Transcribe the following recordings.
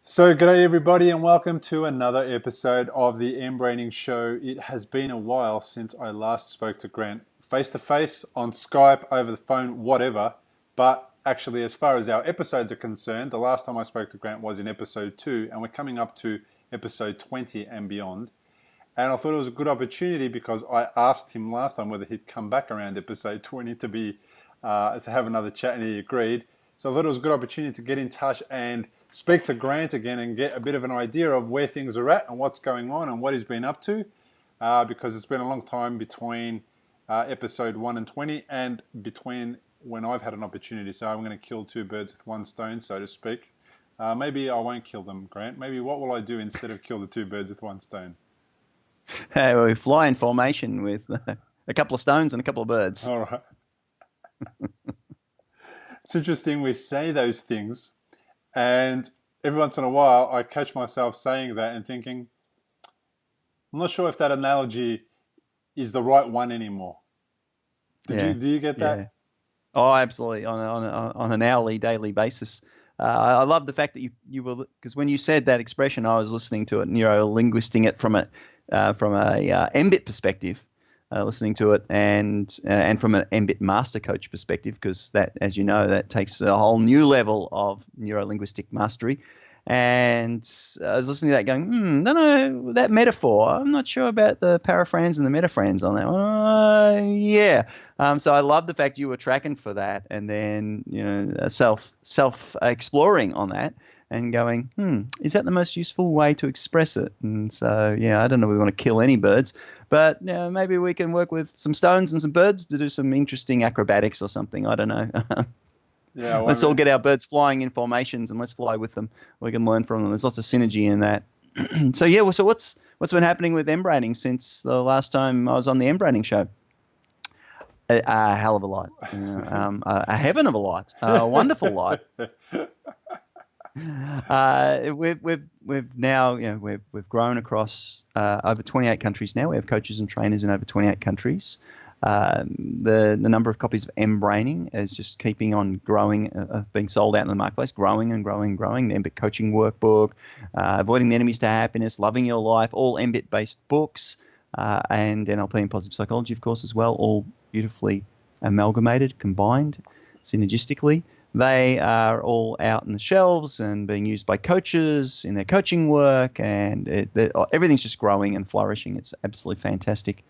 So, g'day everybody, and welcome to another episode of the mBraining show. It has been a while since I last spoke to Grant face to face, on Skype, over the phone, whatever. But actually, as far as our episodes are concerned, the last time I spoke to Grant was in episode 2, and we're coming up to episode 20 and beyond. And I thought it was a good opportunity because I asked him last time whether he'd come back around episode 20 to have another chat, and he agreed. So I thought it was a good opportunity to get in touch and speak to Grant again and get a bit of an idea of where things are at and what's going on and what he's been up to, because it's been a long time between episode 1 and 20 and between when I've had an opportunity. So I'm going to kill two birds with one stone, so to speak. Maybe I won't kill them, Grant. Maybe what will I do instead of kill the two birds with one stone? We fly in formation with a couple of stones and a couple of birds. All right. It's interesting we say those things, and every once in a while I catch myself saying that and thinking, I'm not sure if that analogy is the right one anymore. Do you get that? Yeah. Oh, absolutely. On an hourly, daily basis. I love the fact that you were, because when you said that expression, I was listening to it, neuro-linguisting it from a mBIT perspective. Listening to it and from an mBIT master coach perspective, because that, as you know, that takes a whole new level of neuro-linguistic mastery. And I was listening to that going, no, that metaphor, I'm not sure about the paraphrans and the metaphrans on that one. So I love the fact you were tracking for that and then, self-exploring on that. And going, is that the most useful way to express it? And so, I don't know if we want to kill any birds, but maybe we can work with some stones and some birds to do some interesting acrobatics or something. I don't know. Let's all get our birds flying in formations and let's fly with them. We can learn from them. There's lots of synergy in that. So what's been happening with mBraining since the last time I was on the mBraining show? A hell of a lot. A heaven of a lot. A wonderful lot. We've now we've grown across over 28 countries now. We have coaches and trainers in over 28 countries. The number of copies of mBraining is just keeping on growing, being sold out in the marketplace, growing and growing and growing. The mBIT coaching workbook, avoiding the enemies to happiness, loving your life, all mBIT-based books, and NLP and positive psychology, of course, as well, all beautifully amalgamated, combined, synergistically. They are all out in the shelves and being used by coaches in their coaching work, and everything's just growing and flourishing. It's absolutely fantastic.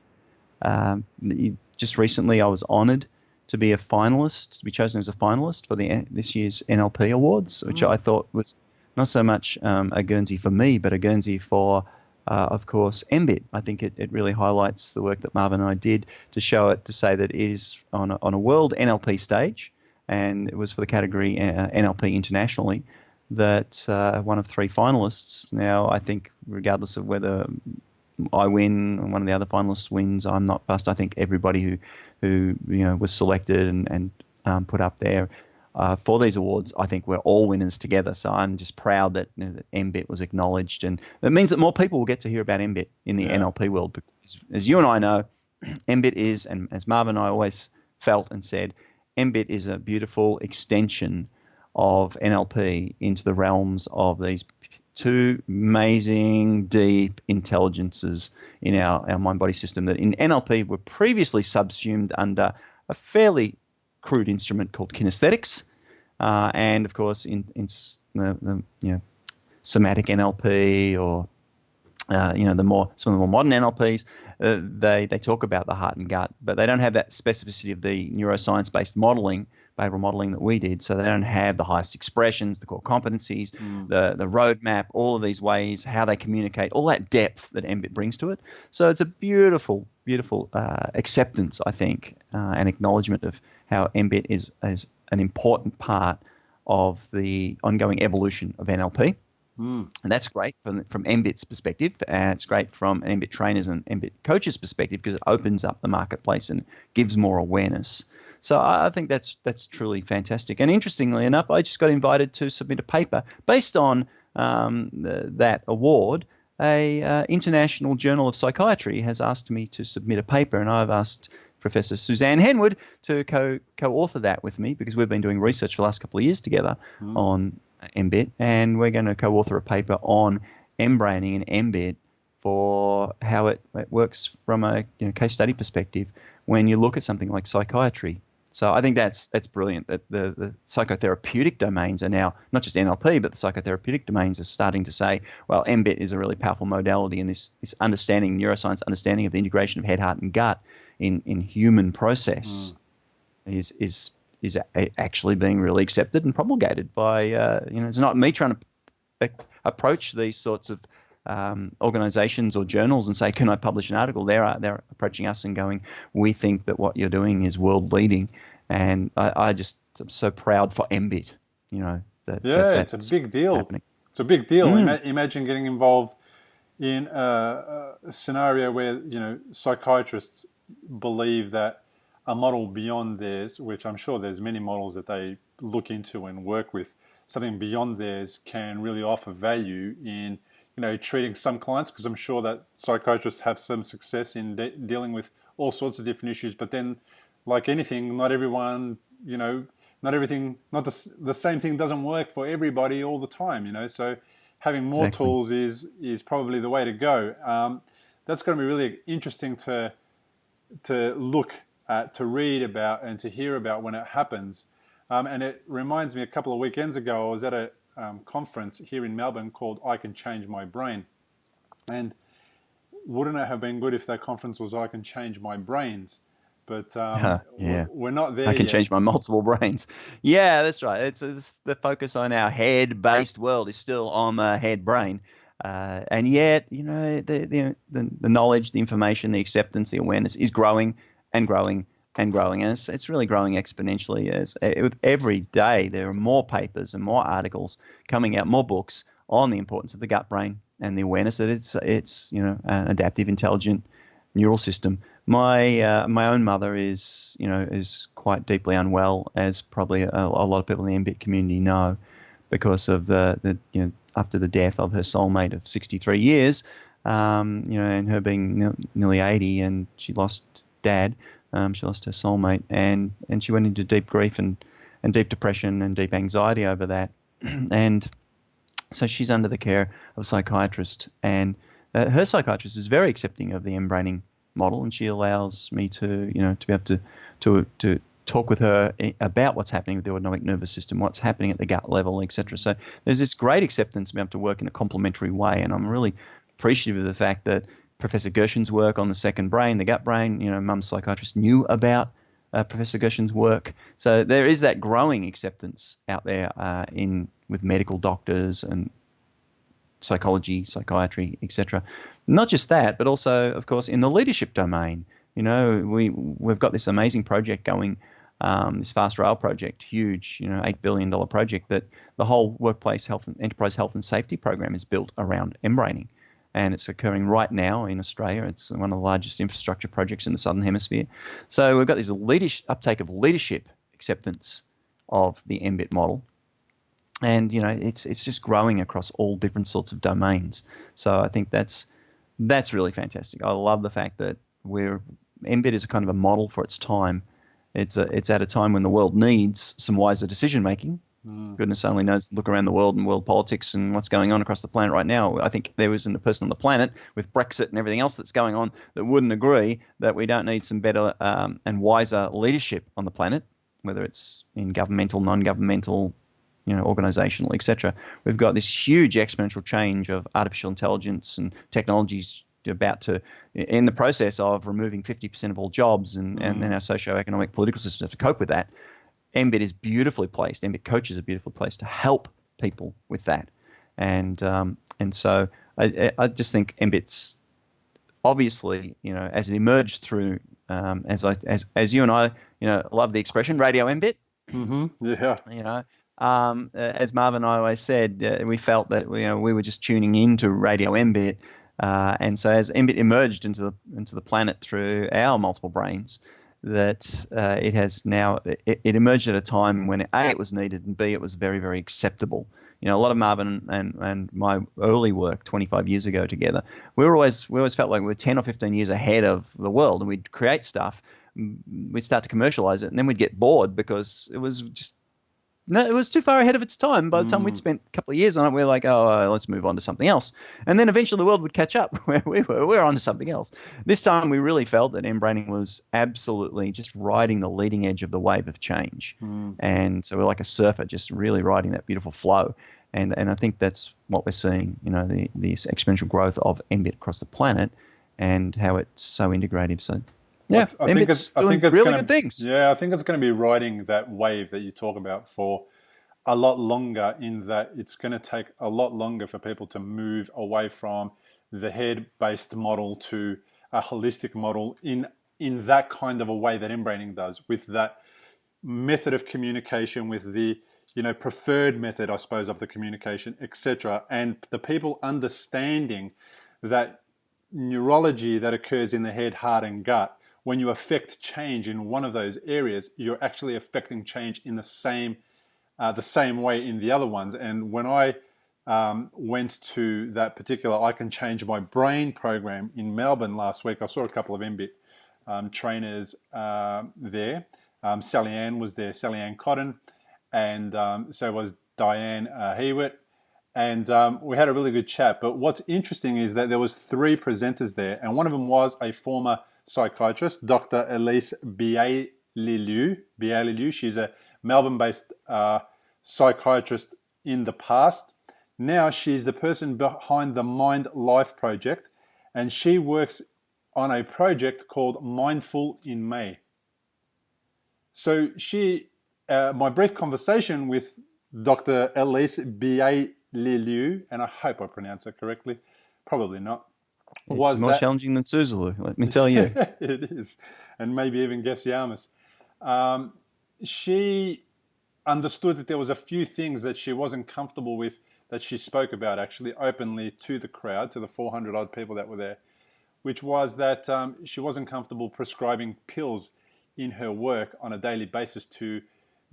Just recently, I was honoured to be chosen as a finalist for this year's NLP Awards, which I thought was not so much a Guernsey for me, but a Guernsey for, of course, mBIT. I think it really highlights the work that Marvin and I did to say that it is on a world NLP stage. And it was for the category NLP internationally that one of 3 finalists. Now, I think regardless of whether I win or one of the other finalists wins, I'm not fussed. I think everybody who was selected and put up there for these awards, I think we're all winners together. So I'm just proud that, that mBIT was acknowledged, and that means that more people will get to hear about mBIT in the NLP world. Because as you and I know, mBIT is, and as Marvin and I always felt and said, mBIT is a beautiful extension of NLP into the realms of these 2 amazing, deep intelligences in our mind-body system that in NLP were previously subsumed under a fairly crude instrument called kinesthetics, and of course in the somatic NLP or some of the more modern NLPs, they talk about the heart and gut, but they don't have that specificity of the neuroscience-based modeling, behavioral modeling that we did. So they don't have the highest expressions, the core competencies, the roadmap, all of these ways, how they communicate, all that depth that mBIT brings to it. So it's a beautiful, beautiful acceptance, I think, and acknowledgement of how mBIT is an important part of the ongoing evolution of NLP. And that's great from mBIT's perspective. It's great from an mBIT trainers and mBIT coaches' perspective because it opens up the marketplace and gives more awareness. So I think that's truly fantastic. And interestingly enough, I just got invited to submit a paper based on that award. A International Journal of Psychiatry has asked me to submit a paper, and I've asked Professor Suzanne Henwood to co-author that with me because we've been doing research for the last couple of years together on mBIT, and we're going to co-author a paper on mBraining and mBIT for how it works from a case study perspective when you look at something like psychiatry. So I think that's brilliant that the psychotherapeutic domains are now, not just NLP, but the psychotherapeutic domains are starting to say, well, mBIT is a really powerful modality, and this understanding, neuroscience understanding of the integration of head, heart, and gut in human process is actually being really accepted and promulgated by, it's not me trying to approach these sorts of organizations or journals and say, can I publish an article? They're approaching us and going, we think that what you're doing is world leading. And I'm so proud for mBIT, it's a big deal. Happening. It's a big deal. Imagine getting involved in a scenario where, psychiatrists believe that a model beyond theirs, which I'm sure there's many models that they look into and work with, something beyond theirs can really offer value in treating some clients, because I'm sure that psychiatrists have some success in dealing with all sorts of different issues. But then, like anything, not everyone, not everything, not the same thing doesn't work for everybody all the time, So having more tools is probably the way to go. That's going to be really interesting to look at, to read about, and to hear about when it happens. And it reminds me, a couple of weekends ago, I was at a conference here in Melbourne called I Can Change My Brain. And wouldn't it have been good if that conference was I Can Change My Brains? But we're not there yet. I can change my multiple brains. Yeah, that's right. It's the focus on our head-based world is still on the head-brain. And yet, the knowledge, the information, the acceptance, the awareness is growing and growing and growing. And it's really growing exponentially. With every day, there are more papers and more articles coming out, more books on the importance of the gut brain and the awareness that it's an adaptive, intelligent neural system. My own mother is quite deeply unwell, as probably a lot of people in the mBIT community know, because of the after the death of her soulmate of 63 years, and her being nearly 80, and she lost Dad. She lost her soulmate, and she went into deep grief and deep depression and deep anxiety over that. And so she's under the care of a psychiatrist, and her psychiatrist is very accepting of the mBraining model, and she allows me to be able to talk with her about what's happening with the autonomic nervous system, what's happening at the gut level, etc. So there's this great acceptance to be able to work in a complementary way, and I'm really appreciative of the fact that Professor Gershen's work on the second brain, the gut brain, Mum's psychiatrist knew about Professor Gershen's work. So there is that growing acceptance out there with medical doctors and psychology, psychiatry, etc. Not just that, but also, of course, in the leadership domain. We've got this amazing project going, this fast rail project, huge, $8 billion project, that the whole workplace health and enterprise health and safety program is built around mBraining. And it's occurring right now in Australia. It's one of the largest infrastructure projects in the Southern Hemisphere. So we've got this uptake of leadership acceptance of the mBIT model. And, it's just growing across all different sorts of domains. So I think that's really fantastic. I love the fact that mBIT is a kind of a model for its time. It's at a time when the world needs some wiser decision making. Goodness only knows, look around the world and world politics and what's going on across the planet right now. I think there isn't a person on the planet, with Brexit and everything else that's going on, that wouldn't agree that we don't need some better and wiser leadership on the planet, whether it's in governmental, non-governmental, organizational, etc. We've got this huge exponential change of artificial intelligence and technologies in the process of removing 50% of all jobs, and then our socio-economic political systems have to cope with that. mBIT is beautifully placed. mBIT coaches are beautifully placed to help people with that, and so I just think mBIT's obviously, as it emerged through, as you and I, love the expression radio mBIT. Yeah. As Marvin and I always said, we felt that we were just tuning into radio mBIT, and so as mBIT emerged into the planet through our multiple brains, that it has now, it emerged at a time when A, it was needed, and B, it was very, very acceptable. A lot of Marvin and my early work 25 years ago together, we always felt like we were 10 or 15 years ahead of the world, and we'd create stuff, we'd start to commercialize it, and then we'd get bored because it was just no, it was too far ahead of its time. By the time we'd Mm, spent a couple of years on it, we were like, oh, let's move on to something else. And then eventually the world would catch up where we were on to something else. This time we really felt that mBraining was absolutely just riding the leading edge of the wave of change. mm. And so we're like a surfer, just really riding that beautiful flow. And I think that's what we're seeing, this exponential growth of mBit across the planet and how it's so integrative. So yeah, I think mBit's I doing think it's really gonna good things. yeah, I think it's gonna be riding that wave that you talk about for a lot longer, in that it's gonna take a lot longer for people to move away from the head-based model to a holistic model in that kind of a way that mBraining does, with that method of communication, with the preferred method, I suppose, of the communication, etc. And the people understanding that neurology that occurs in the head, heart, and gut, when you affect change in one of those areas, you're actually affecting change in the same way in the other ones. And when I went to that particular I Can Change My Brain program in Melbourne last week, I saw a couple of mBit trainers there. Sally Ann was there, Sally Ann Cotton, and so was Diane Hewitt, and we had a really good chat. But what's interesting is that there was 3 presenters there, and one of them was a former psychiatrist, Dr. Elise Biailiu. She's a Melbourne-based psychiatrist in the past. Now she's the person behind the Mind Life project, and she works on a project called Mindful in May. So my brief conversation with Dr. Elise Biailiu, and I hope I pronounce it correctly, probably not, It's was more that challenging than Soosalu, let me tell you. it is, and maybe even Gasiamis. She understood that there was a few things that she wasn't comfortable with, that she spoke about actually openly to the crowd, to the 400 odd people that were there, which was that she wasn't comfortable prescribing pills in her work on a daily basis to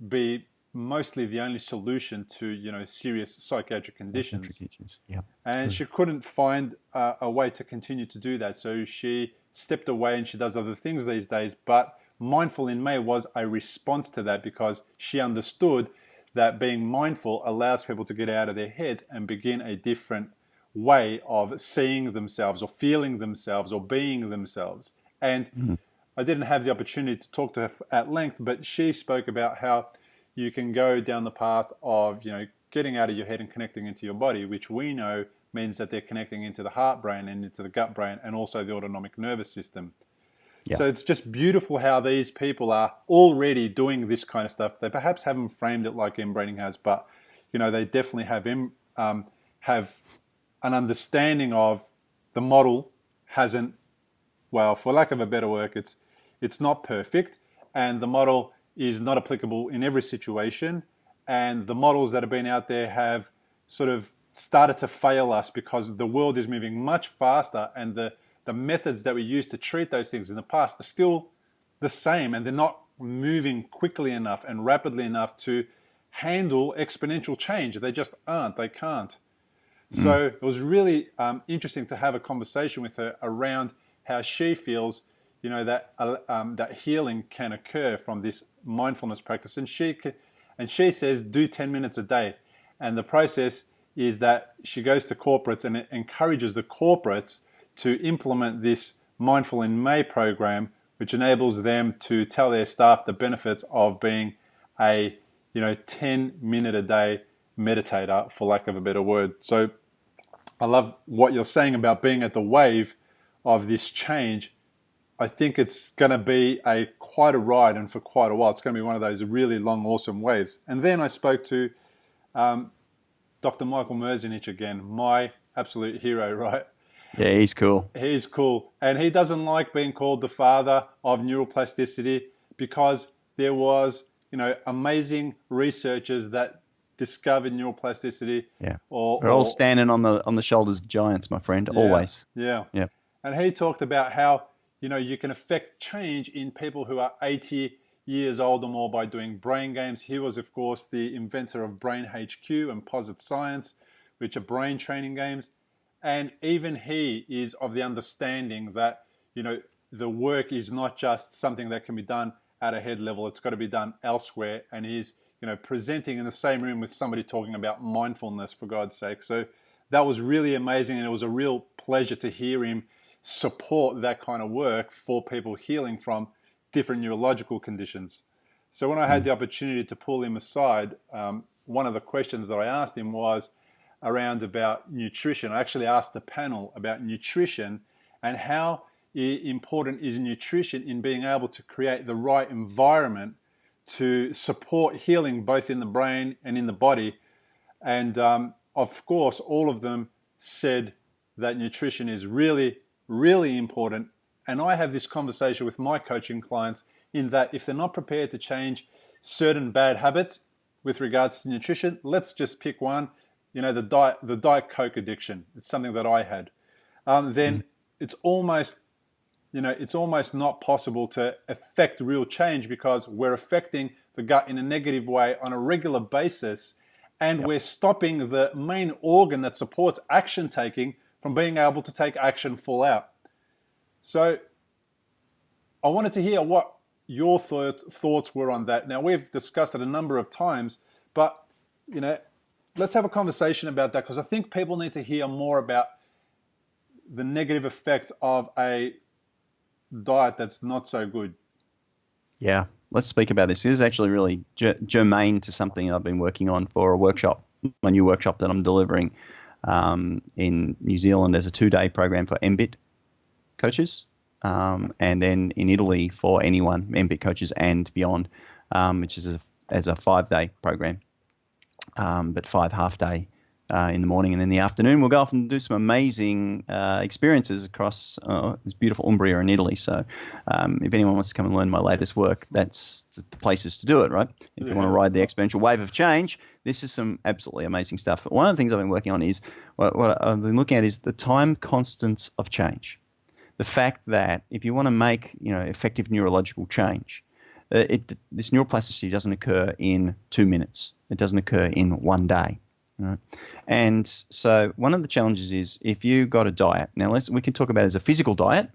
be mostly the only solution to serious psychiatric conditions. Yeah, And true. she couldn't find a way to continue to do that, so she stepped away, and she does other things these days. But Mindful in May was a response to that, because she understood that being mindful allows people to get out of their heads and begin a different way of seeing themselves or feeling themselves or being themselves. And I didn't have the opportunity to talk to her at length, but she spoke about how you can go down the path of getting out of your head and connecting into your body, which we know means that they're connecting into the heart brain and into the gut brain and also the autonomic nervous system. Yeah. So it's just beautiful how these people are already doing this kind of stuff. They perhaps haven't framed it like mBraining has, but they definitely have an understanding of the model. Hasn't, well, for lack of a better word, it's not perfect, and the model is not applicable in every situation. And the models that have been out there have sort of started to fail us, because the world is moving much faster, and the methods that we used to treat those things in the past are still the same, and they're not moving quickly enough and rapidly enough to handle exponential change. They just aren't. They can't. So it was really interesting to have a conversation with her around how she feels, that healing can occur from this mindfulness practice. And she says do 10 minutes a day, and the process is that she goes to corporates and encourages the corporates to implement this Mindful in May program, which enables them to tell their staff the benefits of being a 10-minute a day meditator, for lack of a better word. So I love what you're saying about being at the wave of this change. I think it's going to be quite a ride, and for quite a while. It's going to be one of those really long, awesome waves. And then I spoke to Dr. Michael Merzenich again, my absolute hero, right? Yeah, he's cool. He's cool. And he doesn't like being called the father of neuroplasticity, because there was, amazing researchers that discovered neuroplasticity. Yeah. We're all standing on the shoulders of giants, my friend, always. Yeah. Yeah. And he talked about how, you can affect change in people who are 80 years old or more by doing brain games. He was, of course, the inventor of Brain HQ and Posit Science, which are brain training games. And even he is of the understanding that, the work is not just something that can be done at a head level. It's got to be done elsewhere. And he's, presenting in the same room with somebody talking about mindfulness, for God's sake. So that was really amazing, and it was a real pleasure to hear him support that kind of work for people healing from different neurological conditions. So when I had the opportunity to pull him aside, one of the questions that I asked him was around about nutrition. I actually asked the panel about nutrition and how important is nutrition in being able to create the right environment to support healing both in the brain and in the body. And of course, all of them said that nutrition is really, really important. And I have this conversation with my coaching clients in that if they're not prepared to change certain bad habits with regards to nutrition, let's just pick one, the Diet Coke addiction. It's something that I had. Then it's almost not possible to affect real change because we're affecting the gut in a negative way on a regular basis, and we're stopping the main organ that supports action taking from being able to take action full out. So I wanted to hear what your thoughts were on that. Now, we've discussed it a number of times, but let's have a conversation about that, because I think people need to hear more about the negative effects of a diet that's not so good. Yeah, let's speak about this. This is actually really germane to something I've been working on for a workshop, my new workshop that I'm delivering in New Zealand as a 2-day program for mBIT coaches, and then in Italy for anyone, mBIT coaches and beyond, which is as a 5-day program, but 5 half-day in the morning, and in the afternoon we'll go off and do some amazing experiences across this beautiful Umbria in Italy. So if anyone wants to come and learn my latest work, that's the places to do it, right? If you want to ride the exponential wave of change, this is some absolutely amazing stuff. But one of the things I've been working on is, what I've been looking at is the time constants of change. The fact that if you want to make effective neurological change, this neuroplasticity doesn't occur in 2 minutes. It doesn't occur in 1 day. Right. And so one of the challenges is if you got a diet. Now we can talk about it as a physical diet,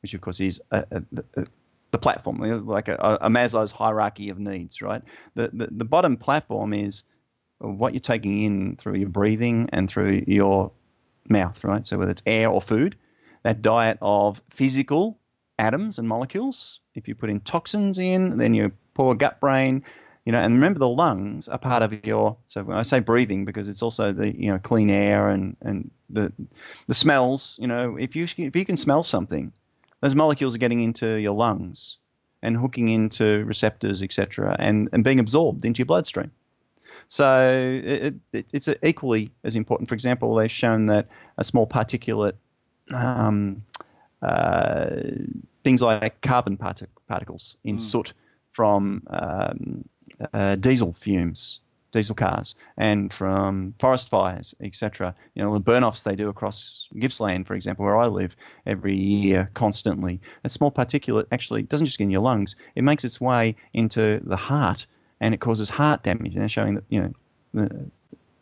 which of course is the platform, like a Maslow's hierarchy of needs, right? The bottom platform is what you're taking in through your breathing and through your mouth, right? So whether it's air or food, that diet of physical atoms and molecules. If you put in toxins in, then your poor gut brain. And remember the lungs are part of your, so when I say breathing, because it's also the, clean air and the smells, if you can smell something, those molecules are getting into your lungs and hooking into receptors, etc., and being absorbed into your bloodstream. So it's equally as important. For example, they've shown that a small particulate, things like carbon particles in soot from diesel fumes, diesel cars, and from forest fires, etc. The burn-offs they do across Gippsland, for example, where I live, every year constantly. A small particulate actually doesn't just get in your lungs; it makes its way into the heart, and it causes heart damage. And they're showing that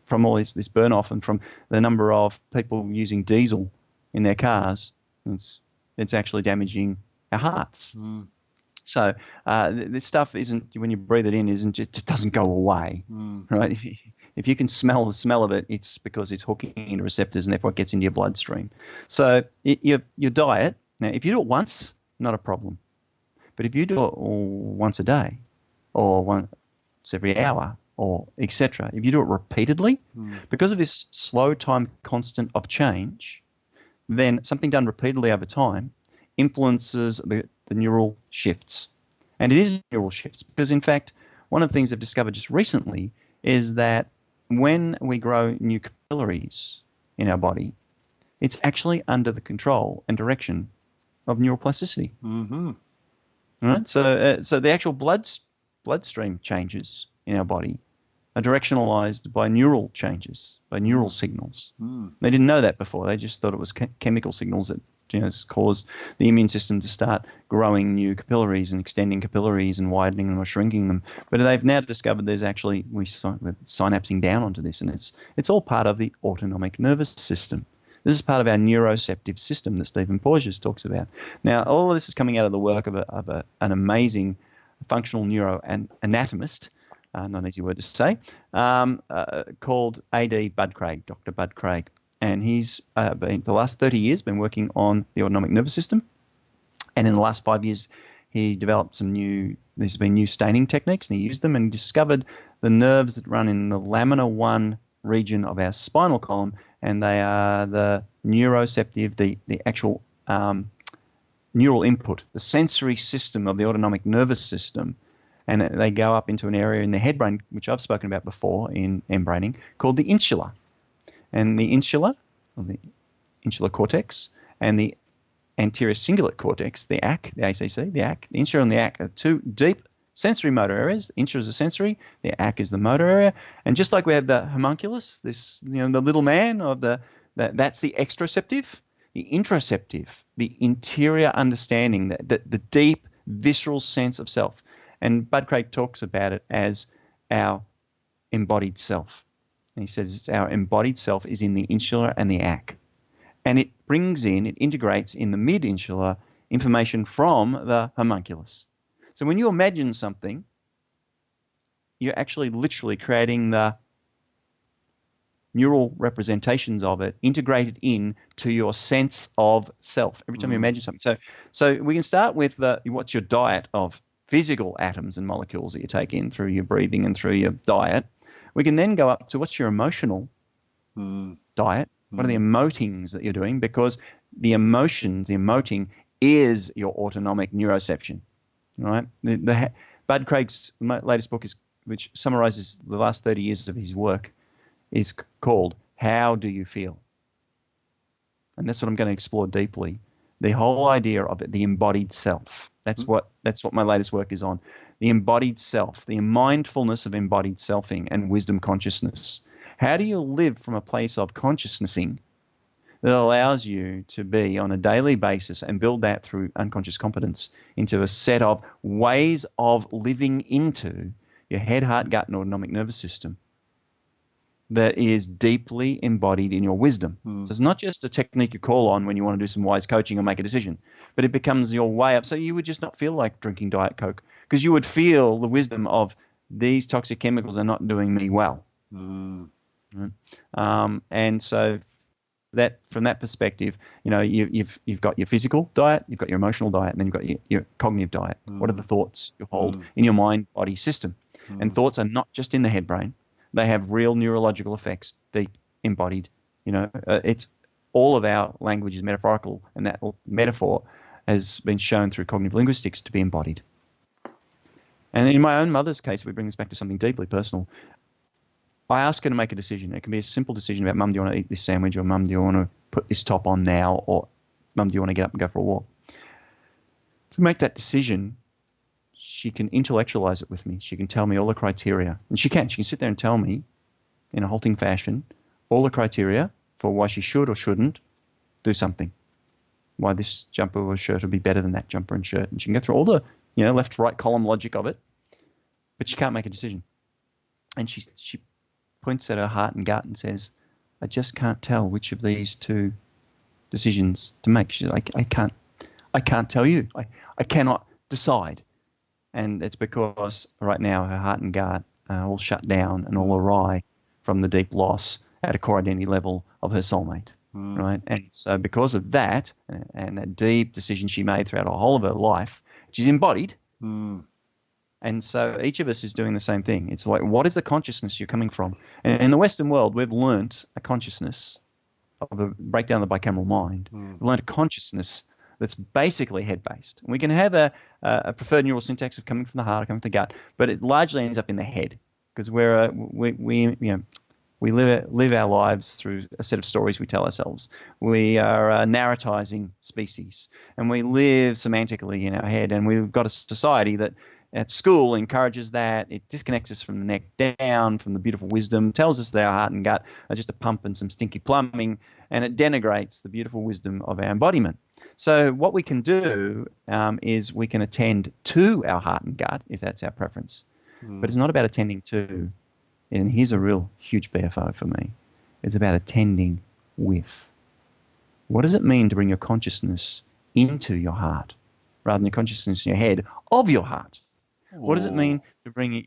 from all this burn-off and from the number of people using diesel in their cars, it's actually damaging our hearts. So this stuff isn't, when you breathe it in, it doesn't go away, right? If you can smell the smell of it, it's because it's hooking into receptors and therefore it gets into your bloodstream. So your diet, now if you do it once, not a problem. But if you do it once a day or once every hour or etc., if you do it repeatedly, because of this slow time constant of change, then something done repeatedly over time influences the neural shifts. And it is neural shifts because, in fact, one of the things I've discovered just recently is that when we grow new capillaries in our body, it's actually under the control and direction of neuroplasticity. Right? So the actual bloodstream changes in our body are directionalized by neural changes, by neural signals. They didn't know that before. They just thought it was chemical signals that cause the immune system to start growing new capillaries and extending capillaries and widening them or shrinking them. But they've now discovered there's actually, we're synapsing down onto this, and it's all part of the autonomic nervous system. This is part of our neuroceptive system that Stephen Porges talks about. Now, all of this is coming out of the work of an amazing functional neuroanatomist not an easy word to say, called A.D. Bud Craig, Dr. Bud Craig. And he's been, the last 30 years, been working on the autonomic nervous system. And in the last 5 years, he developed there's been new staining techniques, and he used them and discovered the nerves that run in the lamina 1 region of our spinal column, and they are the neuroceptive, the actual neural input, the sensory system of the autonomic nervous system. And they go up into an area in the head brain, which I've spoken about before in mBraining, called the insula. And the insula, or the insular cortex, and the anterior cingulate cortex, the AC, the AC, the insula and the AC are two deep sensory motor areas. The insula is the sensory, the AC is the motor area. And just like we have the homunculus, this, the little man of that's the extroceptive, the introceptive, the interior understanding, the deep visceral sense of self. And Bud Craig talks about it as our embodied self. And he says it's our embodied self is in the insula and the AC. And it integrates in the mid-insula information from the homunculus. So when you imagine something, you're actually literally creating the neural representations of it integrated in to your sense of self every time you imagine something. So we can start with what's your diet of physical atoms and molecules that you take in through your breathing and through your diet. We can then go up to what's your emotional diet. What are the emotings that you're doing? Because the emoting is your autonomic neuroception, right? Bud Craig's latest book, which summarizes the last 30 years of his work, is called How Do You Feel? And that's what I'm going to explore deeply. The whole idea of it, the embodied self. That's what my latest work is on. The embodied self, the mindfulness of embodied selfing and wisdom consciousness. How do you live from a place of consciousnessing that allows you to be on a daily basis and build that through unconscious competence into a set of ways of living into your head, heart, gut, and autonomic nervous system that is deeply embodied in your wisdom. So it's not just a technique you call on when you want to do some wise coaching or make a decision, but it becomes your way up. So you would just not feel like drinking Diet Coke because you would feel the wisdom of these toxic chemicals are not doing me well. And so that from that perspective, you've got your physical diet, you've got your emotional diet, and then you've got your cognitive diet. What are the thoughts you hold in your mind-body system? And thoughts are not just in the head brain. They have real neurological effects, deep embodied. It's all of our language is metaphorical, and that metaphor has been shown through cognitive linguistics to be embodied. And in my own mother's case, we bring this back to something deeply personal. I ask her to make a decision. It can be a simple decision about, Mum, do you want to eat this sandwich? Or Mum, do you want to put this top on now? Or Mum, do you want to get up and go for a walk? To make that decision, she can intellectualize it with me. She can tell me all the criteria. And she can sit there and tell me in a halting fashion all the criteria for why she should or shouldn't do something. Why this jumper or shirt would be better than that jumper and shirt. And she can go through all the left, right column logic of it. But she can't make a decision. And she points at her heart and gut and says, I just can't tell which of these two decisions to make. She's like, I can't tell you. I cannot decide. And it's because right now her heart and gut are all shut down and all awry from the deep loss at a core identity level of her soulmate, right? And so because of that and that deep decision she made throughout the whole of her life, she's embodied. And so each of us is doing the same thing. It's like, what is the consciousness you're coming from? And in the Western world, we've learnt a consciousness of a breakdown of the bicameral mind. We've learnt a consciousness that's basically head-based. We can have a preferred neural syntax of coming from the heart or coming from the gut, but it largely ends up in the head because we live our lives through a set of stories we tell ourselves. We are a narratizing species, and we live semantically in our head, and we've got a society that at school encourages that. It disconnects us from the neck down, from the beautiful wisdom, tells us that our heart and gut are just a pump and some stinky plumbing, and it denigrates the beautiful wisdom of our embodiment. So what we can do is we can attend to our heart and gut, if that's our preference. But it's not about attending to, and here's a real huge BFO for me, it's about attending with. What does it mean to bring your consciousness into your heart rather than your consciousness in your head of your heart? What does it mean to bring it,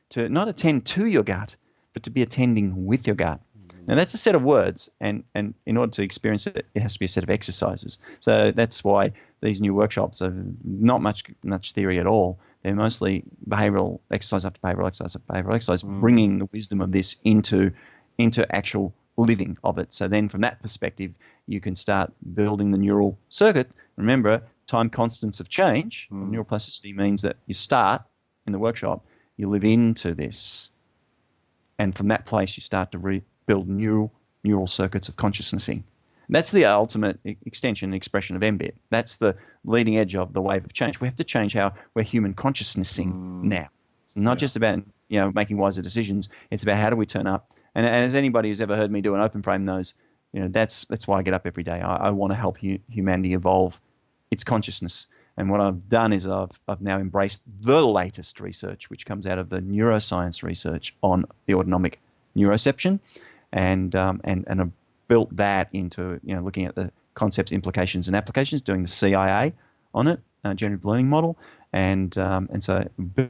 to not attend to your gut, but to be attending with your gut. Now, that's a set of words, and in order to experience it, it has to be a set of exercises. So that's why these new workshops are not much theory at all. They're mostly behavioral exercise after behavioral exercise after behavioral exercise, bringing the wisdom of this into actual living of it. So then from that perspective, you can start building the neural circuit. Remember, time constants of change. Neuroplasticity means that you start in the workshop, you live into this, and from that place you start to rebuild neural circuits of consciousnessing. That's the ultimate extension and expression of mBIT. That's the leading edge of the wave of change. We have to change how we're human consciousnessing now. It's not just about making wiser decisions. It's about how do we turn up. And as anybody who's ever heard me do an open frame knows, that's why I get up every day. I want to help humanity evolve its consciousness. And what I've done is I've now embraced the latest research, which comes out of the neuroscience research on the autonomic neuroception, and I've built that into looking at the concepts, implications, and applications, doing the CIA on it, generative learning model, and so a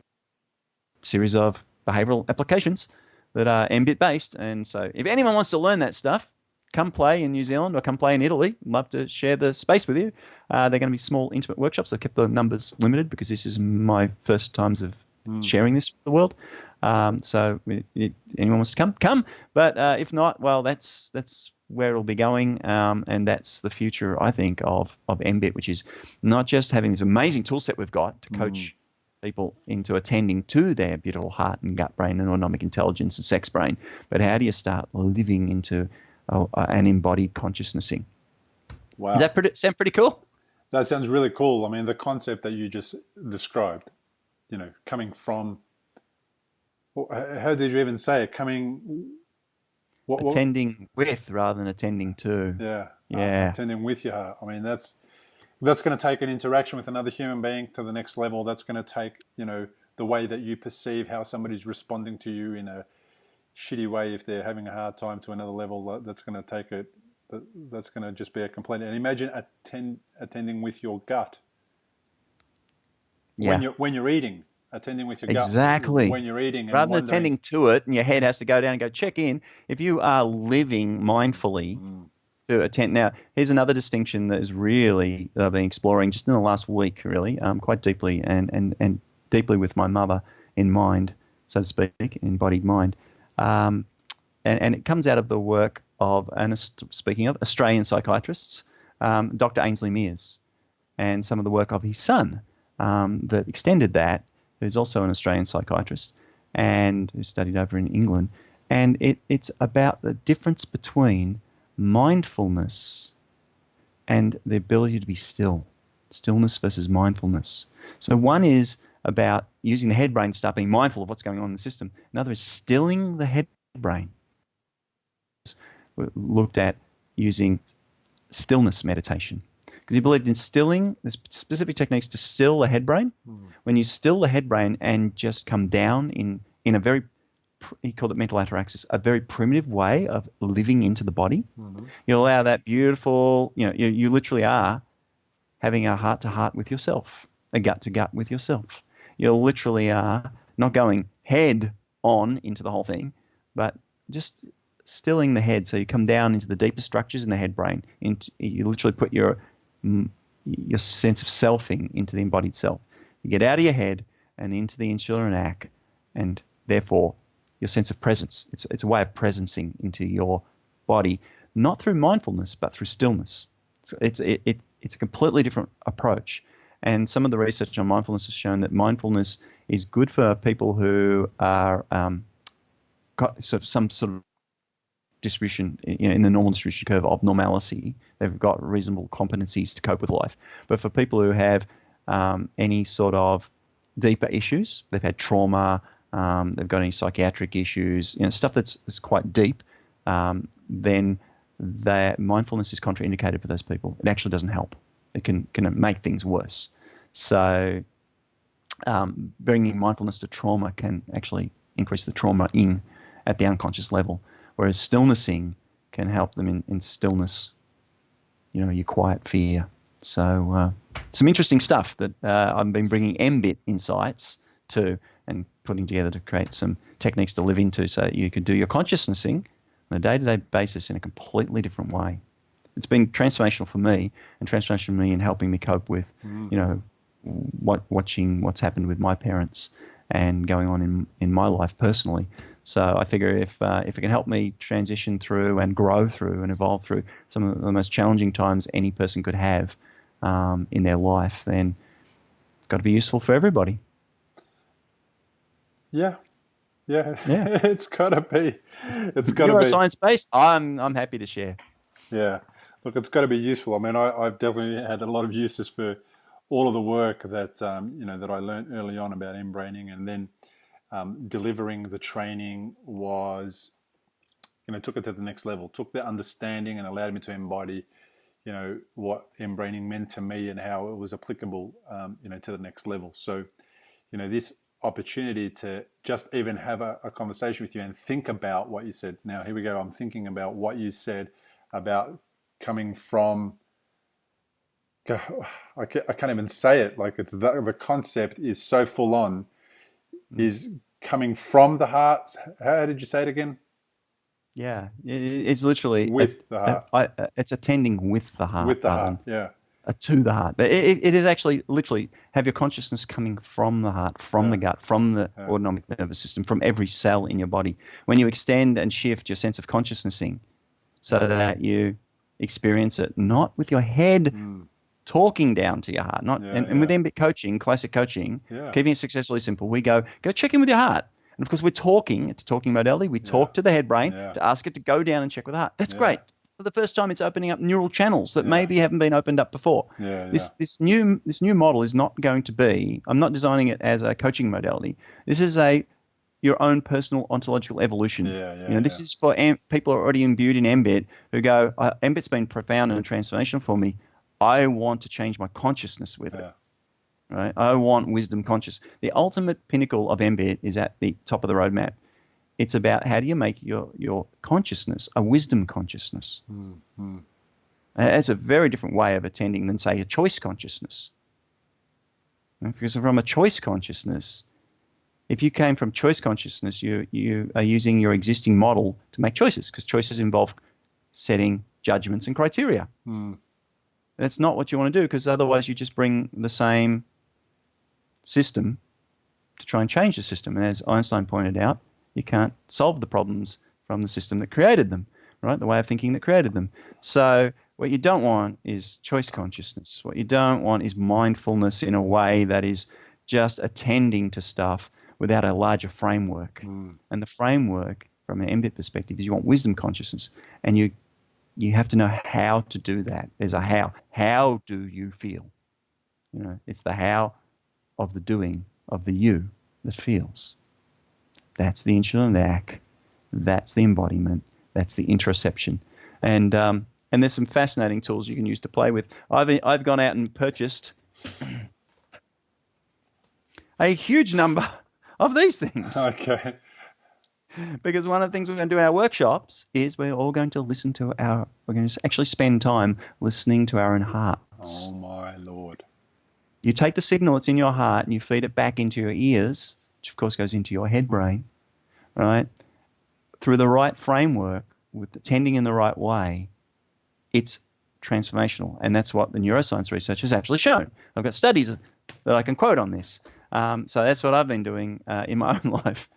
series of behavioral applications that are mBIT-based. And so if anyone wants to learn that stuff, come play in New Zealand or come play in Italy. I'd love to share the space with you. They're going to be small, intimate workshops. I've kept the numbers limited because this is my first times of sharing this with the world. So if anyone wants to come. But if not, well, that's where it'll be going. And that's the future, I think, of mBIT, which is not just having this amazing tool set we've got to coach people into attending to their beautiful heart and gut brain and autonomic intelligence and sex brain, but how do you start living into an embodied consciousnessing? Wow. Does that sound pretty cool? That sounds really cool. I mean, the concept that you just described, coming from, how did you even say it? Attending with rather than attending to. Yeah. Attending with your heart. I mean, that's going to take an interaction with another human being to the next level. That's going to take, the way that you perceive how somebody's responding to you in a shitty way if they're having a hard time to another level. That's going to take it. That's going to just be a complete. And imagine attending with your gut. Yeah. When you're eating, attending with your gut. Exactly. When you're eating, rather than attending to it, and your head has to go down and go check in. If you are living mindfully to attend. Now, here's another distinction that is really that I've been exploring just in the last week, really, quite deeply and deeply with my mother in mind, so to speak, embodied mind. And it comes out of the work of, speaking of Australian psychiatrists, Dr. Ainsley Mears, and some of the work of his son that extended that, who's also an Australian psychiatrist and who studied over in England. And it's about the difference between mindfulness and the ability to be still. Stillness versus mindfulness. So one is about using the head brain to start being mindful of what's going on in the system. Another is stilling the head brain. We looked at using stillness meditation. Because he believed in stilling, there's specific techniques to still the head brain. When you still the head brain and just come down in a very, he called it mental ataraxis, a very primitive way of living into the body, you allow that beautiful, you literally are having a heart-to-heart with yourself, a gut-to-gut with yourself. You literally are not going head on into the whole thing, but just stilling the head. So you come down into the deeper structures in the head brain. You literally put your sense of selfing into the embodied self. You get out of your head and into the insular neck, and therefore your sense of presence. It's a way of presencing into your body, not through mindfulness, but through stillness. So it's a completely different approach. And some of the research on mindfulness has shown that mindfulness is good for people who are got some sort of distribution, in the normal distribution curve of normalcy. They've got reasonable competencies to cope with life. But for people who have any sort of deeper issues, they've had trauma, they've got any psychiatric issues, stuff that's quite deep, then that mindfulness is contraindicated for those people. It actually doesn't help. It can make things worse. So bringing mindfulness to trauma can actually increase the trauma-ing at the unconscious level, whereas stillnessing can help them in stillness, your quiet fear. So some interesting stuff that I've been bringing mBIT insights to and putting together to create some techniques to live into so that you could do your consciousning on a day-to-day basis in a completely different way. It's been transformational for me, and transformational for me in helping me cope with, watching what's happened with my parents and going on in my life personally. So I figure if it can help me transition through and grow through and evolve through some of the most challenging times any person could have in their life, then it's got to be useful for everybody. Yeah. It's got to be. It's got to be. Neuroscience-based, I'm happy to share. Yeah. Look, it's got to be useful. I mean, I've definitely had a lot of uses for all of the work that, that I learned early on about mBraining, and then delivering the training was, took it to the next level, took the understanding and allowed me to embody, what mBraining meant to me and how it was applicable, to the next level. So, this opportunity to just even have a conversation with you and think about what you said. Now, here we go. I'm thinking about what you said about coming from, I can't even say it. Like, it's the concept is so full on, is coming from the heart. How did you say it again? Yeah, it's literally with the heart. It's attending with the heart. With the heart, yeah. To the heart. But it is actually literally have your consciousness coming from the heart, from the gut, from the autonomic nervous system, from every cell in your body. When you extend and shift your sense of consciousnessing so that you experience it not with your head talking down to your heart. And with mBIT coaching, classic coaching, keeping it successfully simple, we go check in with your heart. And of course, we're talking. It's a talking modality. We talk to the head brain to ask it to go down and check with the heart. That's great. For the first time, it's opening up neural channels that maybe haven't been opened up before. This new model is not going to be. I'm not designing it as a coaching modality. This is your own personal ontological evolution. This is for people who are already imbued in mBIT who go, mBIT's been profound and transformational for me. I want to change my consciousness with it. Right? I want wisdom conscious. The ultimate pinnacle of mBIT is at the top of the roadmap. It's about how do you make your consciousness a wisdom consciousness. It's a very different way of attending than, say, a choice consciousness. Because from a choice consciousness, if you came from choice consciousness, you are using your existing model to make choices, because choices involve setting judgments and criteria. That's not what you want to do, because otherwise you just bring the same system to try and change the system. And as Einstein pointed out, you can't solve the problems from the system that created them, right? The way of thinking that created them. So what you don't want is choice consciousness. What you don't want is mindfulness in a way that is just attending to stuff without a larger framework. And the framework, from an mBIT perspective, is you want wisdom consciousness. And you have to know how to do that. There's a how. How do you feel? It's the how of the doing of the you that feels. That's the insulindac. That's the embodiment. That's the interoception. And there's some fascinating tools you can use to play with. I've gone out and purchased a huge number of these things. Okay. Because one of the things we're going to do in our workshops is we're going to actually spend time listening to our own hearts. Oh my Lord. You take the signal that's in your heart and you feed it back into your ears, which of course goes into your head brain, right? Through the right framework, with attending in the right way, it's transformational. And that's what the neuroscience research has actually shown. I've got studies that I can quote on this. So that's what I've been doing in my own life.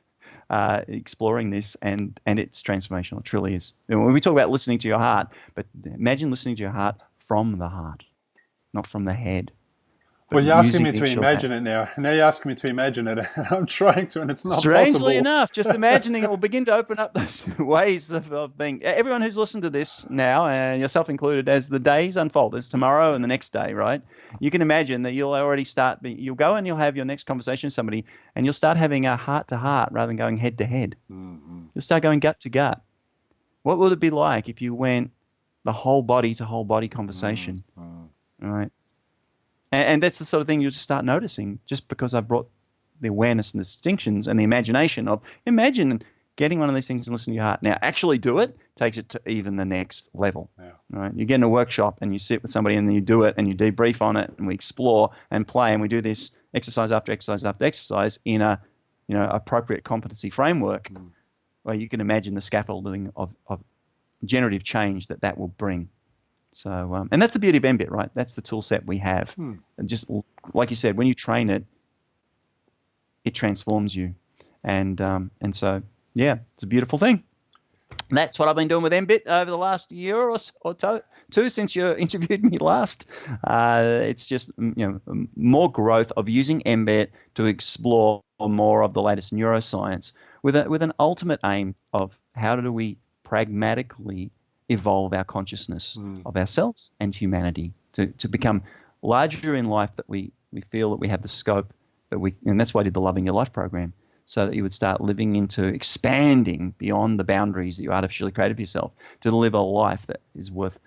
Exploring this, and it's transformational. It truly is. And when we talk about listening to your heart, but imagine listening to your heart from the heart, not from the head. Well, you're asking me to imagine it now. Now you're asking me to imagine it, and I'm trying to, and it's not possible. Strangely enough, just imagining it will begin to open up those ways of being. Everyone who's listened to this now, and yourself included, as the days unfold, there's tomorrow and the next day, right? You can imagine that you'll already you'll go and you'll have your next conversation with somebody, and you'll start having a heart-to-heart rather than going head-to-head. You'll start going gut-to-gut. What would it be like if you went the whole body-to-whole body conversation, right? And that's the sort of thing you'll just start noticing, just because I've brought the awareness and the distinctions and the imagination of imagine getting one of these things and listening to your heart. Now, actually do it takes it to even the next level. Right? You get in a workshop and you sit with somebody and then you do it and you debrief on it and we explore and play and we do this exercise after exercise after exercise in a appropriate competency framework, well, you can imagine the scaffolding of generative change that will bring. So, and that's the beauty of mBIT, right? That's the tool set we have. And just like you said, when you train it, it transforms you. And so, yeah, it's a beautiful thing. And that's what I've been doing with mBIT over the last year or two since you interviewed me last. It's just more growth of using mBIT to explore more of the latest neuroscience with an ultimate aim of how do we pragmatically evolve our consciousness of ourselves and humanity to become larger in life, that we feel that we have the scope and that's why I did the Loving Your Life program, so that you would start living into expanding beyond the boundaries that you artificially created for yourself to live a life that is worth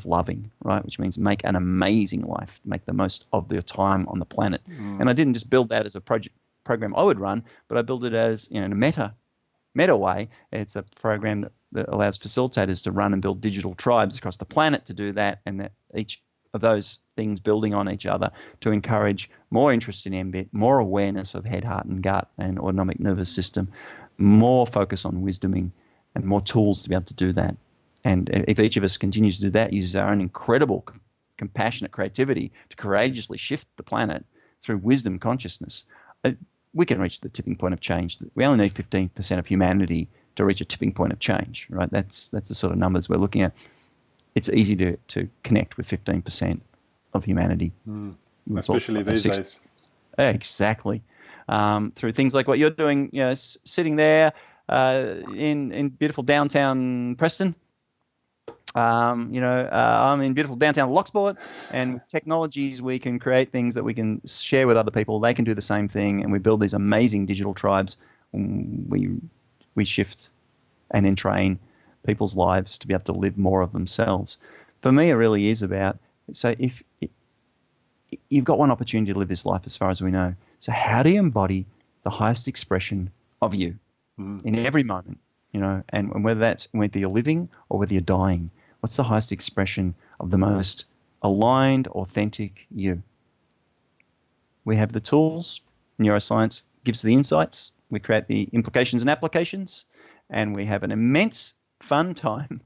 loving, right? Which means make an amazing life, make the most of your time on the planet. And I didn't just build that as a program I would run, but I built it as, in a meta way. It's a program that allows facilitators to run and build digital tribes across the planet to do that, and that each of those things building on each other to encourage more interest in mBIT, more awareness of head, heart, and gut and autonomic nervous system, more focus on wisdoming, and more tools to be able to do that. And if each of us continues to do that, uses our own incredible, compassionate creativity to courageously shift the planet through wisdom consciousness, we can reach the tipping point of change. We only need 15% of humanity to reach a tipping point of change, right? That's the sort of numbers we're looking at. It's easy to connect with 15% of humanity. Especially these days. Exactly. Through things like what you're doing, sitting there in beautiful downtown Preston. I'm in beautiful downtown Locksport, and with technologies we can create things that we can share with other people. They can do the same thing, and we build these amazing digital tribes. We shift and then train people's lives to be able to live more of themselves. For me, it really is about, so if you've got one opportunity to live this life as far as we know, so how do you embody the highest expression of you in every moment, and whether you're living or whether you're dying, what's the highest expression of the most aligned, authentic you? We have the tools. Neuroscience gives the insights. We create the implications and applications, and we have an immense fun time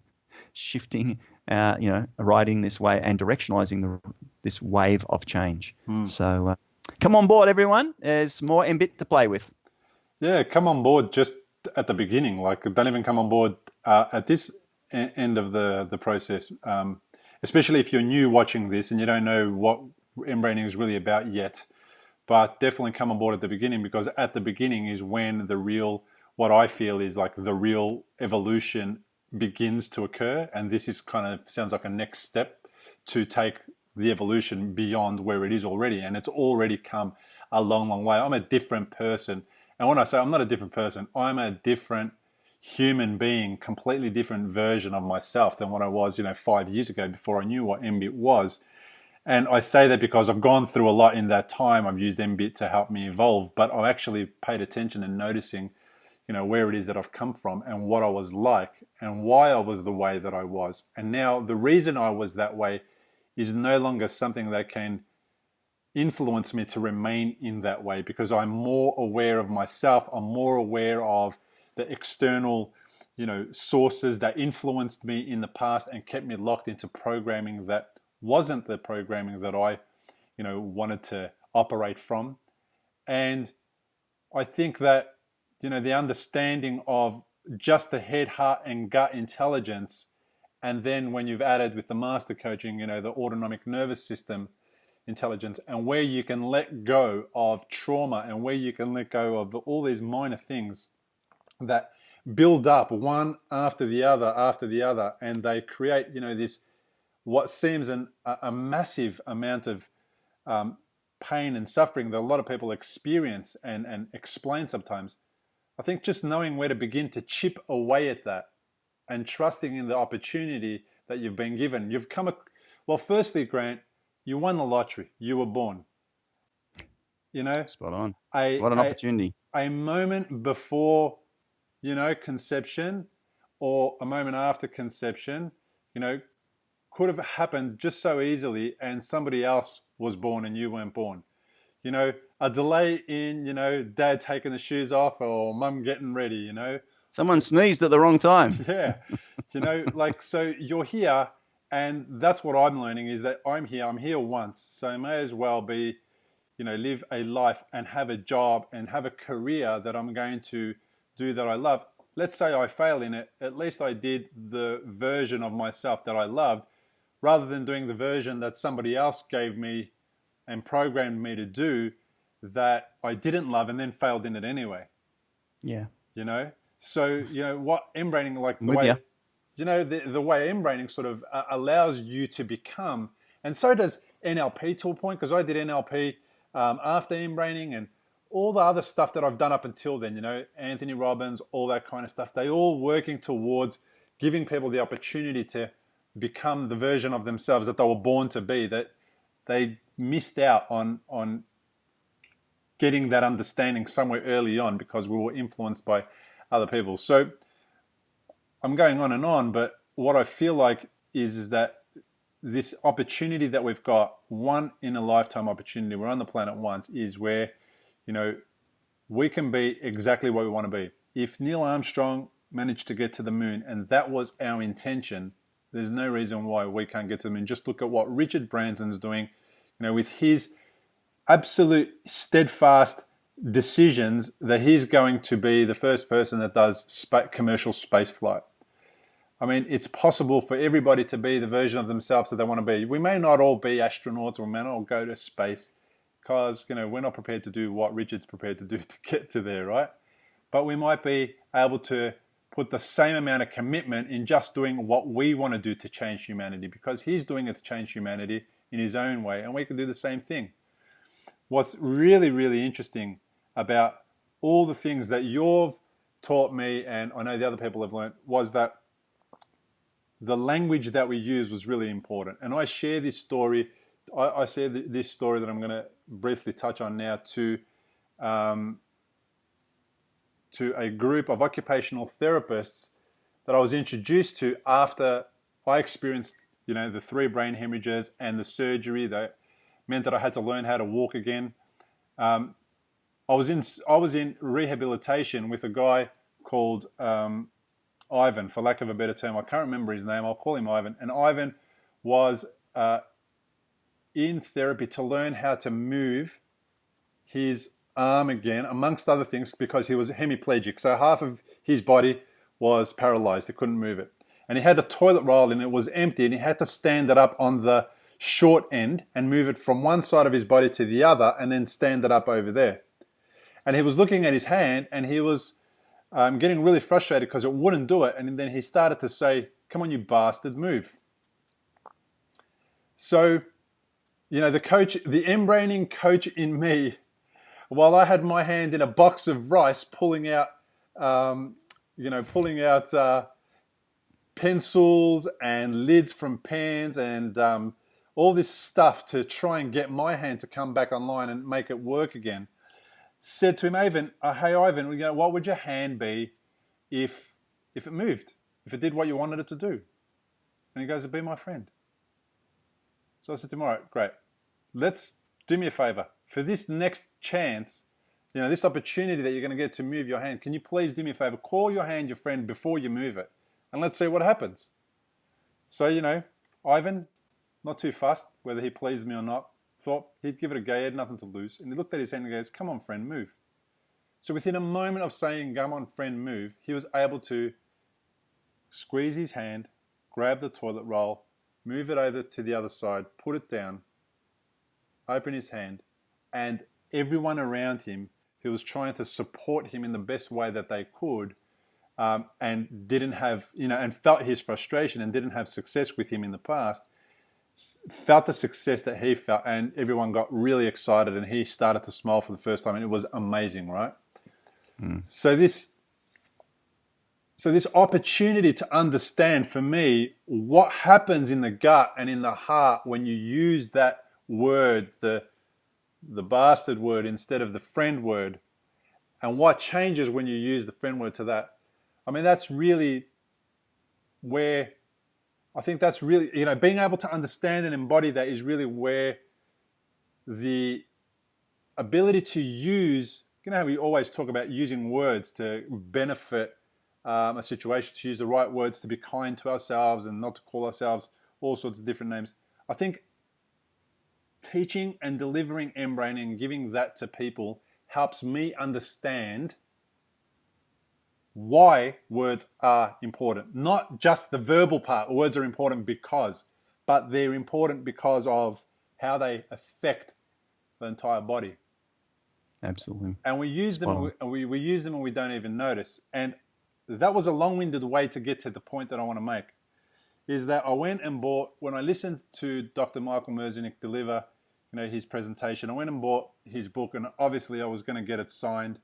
shifting, riding this way and directionalizing this wave of change. So come on board, everyone. There's more mBIT to play with. Yeah, come on board just at the beginning. Like, don't even come on board at this end of the process, especially if you're new watching this and you don't know what mBraining is really about yet. But definitely come on board at the beginning, because at the beginning is when what I feel is like the real evolution begins to occur. And this is sounds like a next step to take the evolution beyond where it is already. And it's already come a long, long way. I'm a different person. And when I say I'm not a different person, I'm a different human being, completely different version of myself than what I was, 5 years ago before I knew what mBIT was. And I say that because I've gone through a lot in that time. I've used mBIT to help me evolve, but I've actually paid attention and noticing, where it is that I've come from and what I was like and why I was the way that I was. And now the reason I was that way is no longer something that can influence me to remain in that way, because I'm more aware of myself. I'm more aware of the external, sources that influenced me in the past and kept me locked into programming that wasn't the programming that I, wanted to operate from. And I think that, the understanding of just the head, heart, and gut intelligence, and then when you've added with the master coaching, the autonomic nervous system intelligence, and where you can let go of trauma and where you can let go of all these minor things that build up one after the other, and they create, this what seems a massive amount of pain and suffering that a lot of people experience and explain sometimes. I think just knowing where to begin to chip away at that and trusting in the opportunity that you've been given. Well, firstly, Grant, you won the lottery. You were born. Spot on. What an opportunity. A moment before, conception, or a moment after conception, could have happened just so easily, and somebody else was born and you weren't born. you know, a delay in, you know, dad taking the shoes off or mum getting ready, you know. Someone sneezed at the wrong time. Yeah, you know, like, so you're here, and that's what I'm learning is that I'm here once, so I may as well be, you know, live a life and have a job and have a career that I'm going to do that I love. Let's say I fail in it, at least I did the version of myself that I loved, rather than doing the version that somebody else gave me and programmed me to do that I didn't love and then failed in it anyway. Yeah. You know, so you know what mBraining, like I'm the with way, you. you know, the way mBraining sort of allows you to become, and so does NLP to a point, because I did NLP after mBraining, and all the other stuff that I've done up until then, you know, Anthony Robbins, all that kind of stuff, they all working towards giving people the opportunity to become the version of themselves that they were born to be, that they missed out on getting that understanding somewhere early on because we were influenced by other people. So I'm going on, but what I feel like is that this opportunity that we've got, one in a lifetime opportunity, we're on the planet once, is where, you know, we can be exactly what we want to be. If Neil Armstrong managed to get to the moon, and that was our intention, there's no reason why we can't get to the moon. Just look at what Richard Branson's doing, you know, with his absolute steadfast decisions that he's going to be the first person that does commercial space flight. I mean, it's possible for everybody to be the version of themselves that they want to be. We may not all be astronauts, or we may not all go to space, because, you know, we're not prepared to do what Richard's prepared to do to get to there, right? But we might be able to put the same amount of commitment in just doing what we want to do to change humanity, because he's doing it to change humanity in his own way, and we can do the same thing. What's really, really interesting about all the things that you've taught me, and I know the other people have learned, was that the language that we use was really important. And I share this story, I share this story that I'm going to briefly touch on now to a group of occupational therapists that I was introduced to after I experienced, you know, the 3 brain hemorrhages and the surgery that meant that I had to learn how to walk again. I was in rehabilitation with a guy called Ivan, for lack of a better term. I can't remember his name. I'll call him Ivan. And Ivan was in therapy to learn how to move his arm again, amongst other things, because he was hemiplegic. So half of his body was paralyzed. He couldn't move it. And he had a toilet roll and it was empty, and he had to stand it up on the short end and move it from one side of his body to the other and then stand it up over there. And he was looking at his hand and he was getting really frustrated because it wouldn't do it. And then he started to say, "Come on, you bastard, move." So, you know, the mBraining coach in me, while I had my hand in a box of rice pulling out pencils and lids from pans and all this stuff to try and get my hand to come back online and make it work again, said to him, "Hey Ivan, you know, what would your hand be if it moved, if it did what you wanted it to do?" And he goes, "It'd be my friend." So I said to him, "All right, great. Do me a favor. For this next chance, you know, this opportunity that you're going to get to move your hand, can you please do me a favor? Call your hand your friend before you move it, and let's see what happens." So, you know, Ivan, not too fussed whether he pleased me or not, thought he'd give it a go. He had nothing to lose. And he looked at his hand and goes, "Come on, friend, move." So within a moment of saying, "Come on, friend, move," he was able to squeeze his hand, grab the toilet roll, move it over to the other side, put it down, open his hand, and everyone around him who was trying to support him in the best way that they could, and didn't have, you know, and felt his frustration and didn't have success with him in the past, felt the success that he felt, and everyone got really excited and he started to smile for the first time, and it was amazing, right? So this opportunity to understand, for me, what happens in the gut and in the heart when you use that word, the bastard word instead of the friend word, and what changes when you use the friend word to that. I mean, that's really where I think that's really, you know, being able to understand and embody that is really where the ability to use, you know how we always talk about using words to benefit a situation, to use the right words, to be kind to ourselves and not to call ourselves all sorts of different names. I think teaching and delivering mBraining and giving that to people helps me understand why words are important. Not just the verbal part. Words are important because, but they're important because of how they affect the entire body. Absolutely. And we use them, we use them and we don't even notice. And that was a long-winded way to get to the point that I want to make, is that I went and bought, when I listened to Dr. Michael Merzenich deliver, his presentation, I went and bought his book, and obviously I was going to get it signed,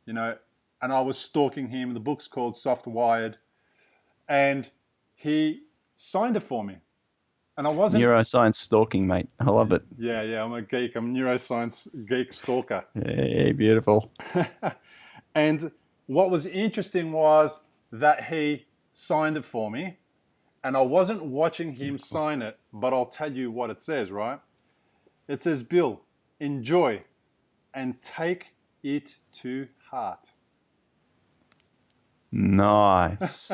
and I was stalking him. The book's called Soft Wired, and he signed it for me. And I wasn't... Neuroscience stalking, mate. I love it. Yeah, I'm a geek. I'm a neuroscience geek stalker. Yeah, beautiful. And what was interesting was that he signed it for me, and I wasn't watching him sign it, but I'll tell you what it says, right? It says, Bill, enjoy and take it to heart. Nice.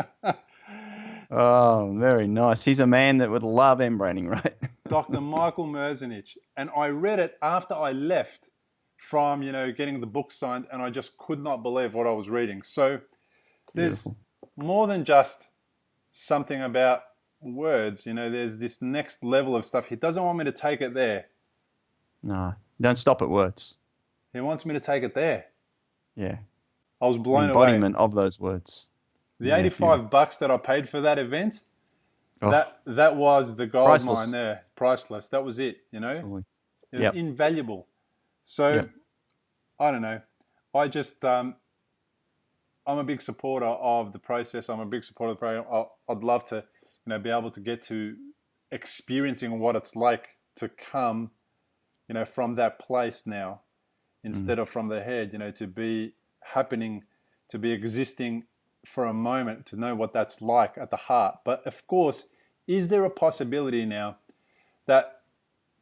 Oh, very nice. He's a man that would love mBraining, right? Dr. Michael Merzenich. And I read it after I left from, getting the book signed, and I just could not believe what I was reading. So there's more than just something about words. There's this next level of stuff. He doesn't want me to take it there. No, don't stop at words. He wants me to take it there. Yeah. I was blown away. Embodiment of those words. The $85 that I paid for that event, that was the gold mine there. Priceless. That was it, Absolutely. It was invaluable. So, I don't know. I just, I'm a big supporter of the process. I'm a big supporter of the program. I'd love to, be able to get to experiencing what it's like to come, from that place now, instead of from the head, to be happening, to be existing for a moment, to know what that's like at the heart. But of course, is there a possibility now that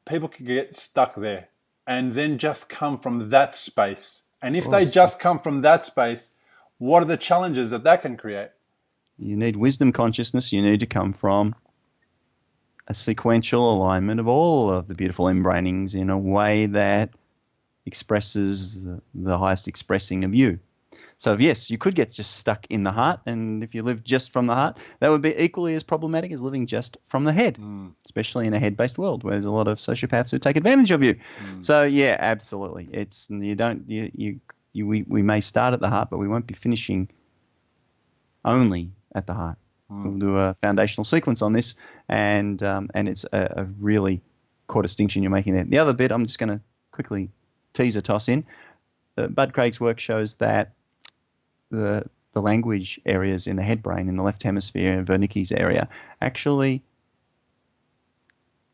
people could get stuck there and then just come from that space? And if they just come from that space, what are the challenges that can create? You need wisdom consciousness. You need to come from a sequential alignment of all of the beautiful mBrainings in a way that expresses the highest expressing of you. So yes, you could get just stuck in the heart, and if you live just from the heart, that would be equally as problematic as living just from the head, especially in a head-based world where there's a lot of sociopaths who take advantage of you. So yeah, absolutely. We may start at the heart, but we won't be finishing only at the heart. We'll do a foundational sequence on this, and it's a really core distinction you're making there. The other bit, I'm just going to quickly tease a toss in. Bud Craig's work shows that the language areas in the head brain, in the left hemisphere, and Wernicke's area, actually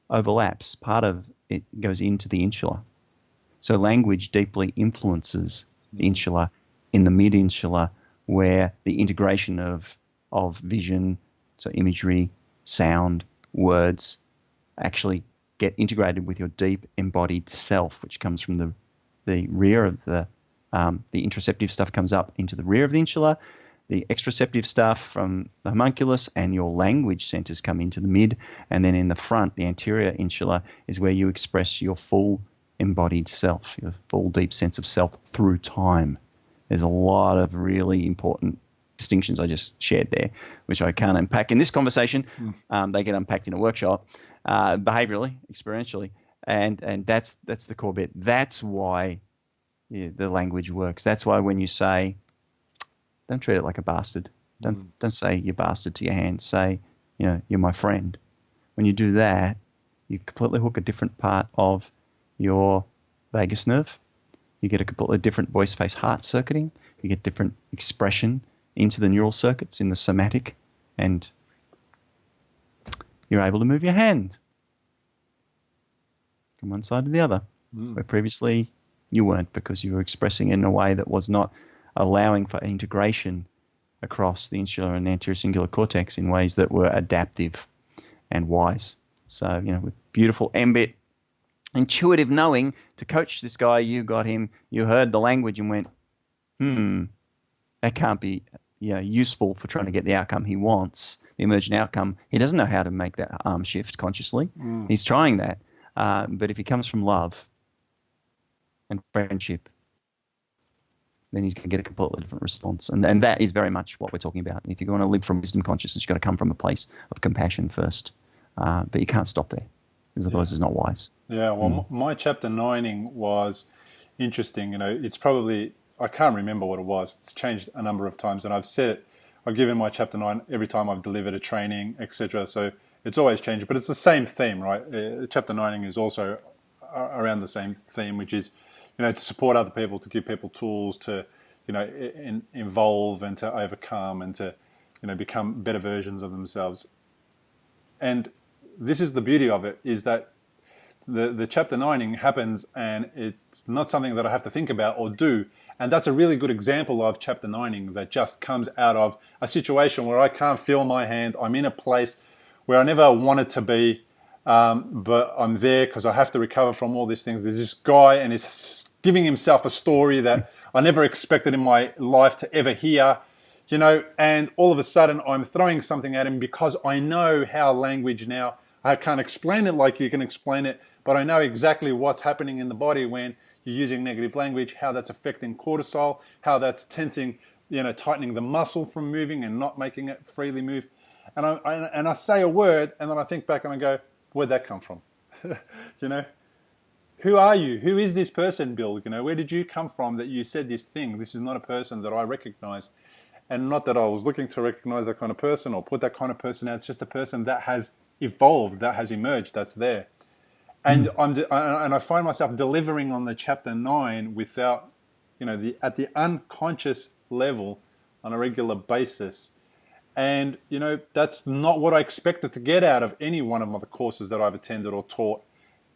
overlaps. Part of it goes into the insula. So language deeply influences the insula in the mid-insula, where the integration of vision, so imagery, sound, words, actually get integrated with your deep embodied self, which comes from the rear of the interoceptive stuff comes up into the rear of the insula, the extraceptive stuff from the homunculus and your language centers come into the mid, and then in the front, the anterior insula, is where you express your full embodied self, your full deep sense of self through time. There's a lot of really important distinctions I just shared there, which I can't unpack in this conversation. They get unpacked in a workshop, behaviorally, experientially, and that's the core bit. That's why the language works. That's why when you say, don't treat it like a bastard. Don't say you bastard to your hand. Say, you're my friend. When you do that, you completely hook a different part of your vagus nerve. You get a completely different voice, face, heart circuiting. You get different expression into the neural circuits in the somatic, and you're able to move your hand from one side to the other, where previously you weren't, because you were expressing in a way that was not allowing for integration across the insular and anterior cingulate cortex in ways that were adaptive and wise. So, with beautiful mBIT intuitive knowing to coach this guy. You got him, you heard the language and went, that can't be useful for trying to get the outcome he wants, the emergent outcome. He doesn't know how to make that arm shift consciously. He's trying that. But if he comes from love and friendship, then he's going to get a completely different response. And that is very much what we're talking about. If you're going to live from wisdom consciousness, you've got to come from a place of compassion first. But you can't stop there, because otherwise it's not wise. Yeah, well, my chapter 9ing was interesting. It's probably, I can't remember what it was. It's changed a number of times, and I've said it. I've given my chapter 9 every time I've delivered a training, etc. So it's always changed, but it's the same theme, right? Chapter 9ing is also around the same theme, which is, to support other people, to give people tools to, evolve and to overcome and to, become better versions of themselves. And this is the beauty of it, is that the chapter 9ing happens and it's not something that I have to think about or do. And that's a really good example of chapter 9ing that just comes out of a situation where I can't feel my hand. I'm in a place where I never wanted to be, but I'm there because I have to recover from all these things. There's this guy and he's giving himself a story that I never expected in my life to ever hear, and all of a sudden I'm throwing something at him because I know how language now, I can't explain it like you can explain it, but I know exactly what's happening in the body when you're using negative language, how that's affecting cortisol, how that's tensing, tightening the muscle from moving and not making it freely move. And I say a word and then I think back and I go, where'd that come from? Who are you? Who is this person, Bill? Where did you come from that you said this thing? This is not a person that I recognize. And not that I was looking to recognize that kind of person or put that kind of person out. It's just a person that has evolved, that has emerged, that's there. And I find myself delivering on the chapter 9 without, at the unconscious level on a regular basis. And, that's not what I expected to get out of any one of the courses that I've attended or taught,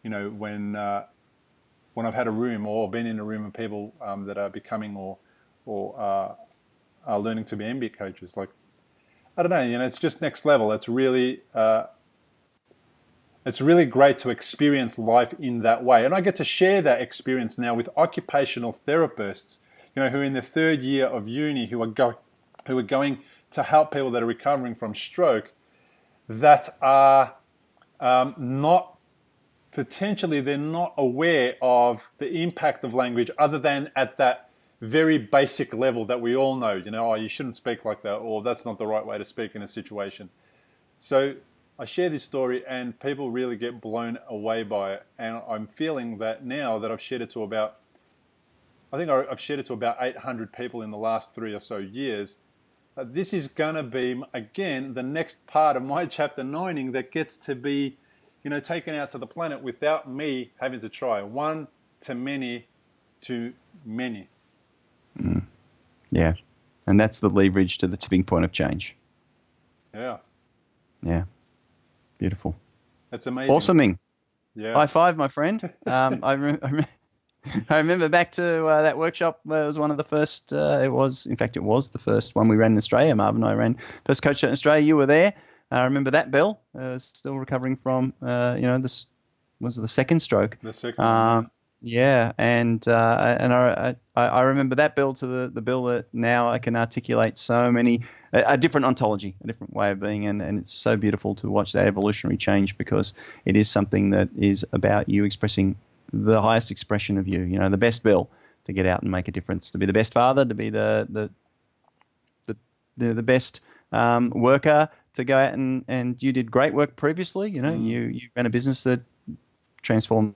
when I've had a room or been in a room of people that are becoming or are learning to be MBIT coaches. Like, I don't know, it's just next level. It's really great to experience life in that way. And I get to share that experience now with occupational therapists, who are in the 3rd year of uni, who are going to help people that are recovering from stroke, that are they're not aware of the impact of language other than at that very basic level that we all know, you shouldn't speak like that, or that's not the right way to speak in a situation. So I share this story and people really get blown away by it. And I'm feeling that now that I've shared it to about 800 people in the last 3 or so years, this is going to be, again, the next part of my chapter 9ing that gets to be, taken out to the planet without me having to try. One to many to many. Yeah. And that's the leverage to the tipping point of change. Yeah. Yeah. Beautiful. That's amazing. Awesoming. Yeah. High five, my friend. I remember back to that workshop. It was one of the first. It was the first one we ran in Australia. Marvin and I ran first coach in Australia. You were there. I remember that, Bill. I was still recovering from, this was the second stroke. The second. Yeah, and I remember that Bill to the Bill that now I can articulate so many, a different ontology, a different way of being, and it's so beautiful to watch that evolutionary change, because it is something that is about you expressing the highest expression of you, the best Bill, to get out and make a difference, to be the best father, to be the best worker, to go out and you did great work previously. You ran a business that transformed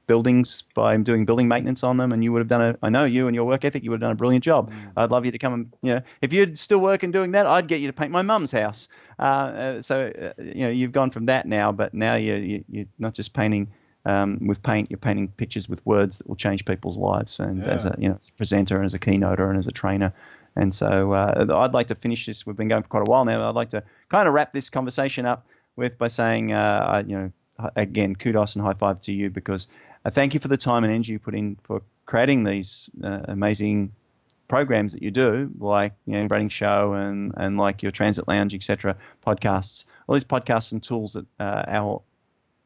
buildings by doing building maintenance on them, and you would have done I know you and your work ethic, you would have done a brilliant job. I'd love you to come and, if you'd still working doing that, I'd get you to paint my mum's house. You've gone from that now, but now you're not just painting with paint, you're painting pictures with words that will change people's lives. And as a presenter and as a keynoter and as a trainer. And so I'd like to finish this. We've been going for quite a while now. I'd like to kind of wrap this conversation up by saying, again, kudos and high five to you, because thank you for the time and energy you put in for creating these amazing programs that you do, like mBraining Show and like your Transit Lounge, etc. podcasts. All these podcasts and tools that our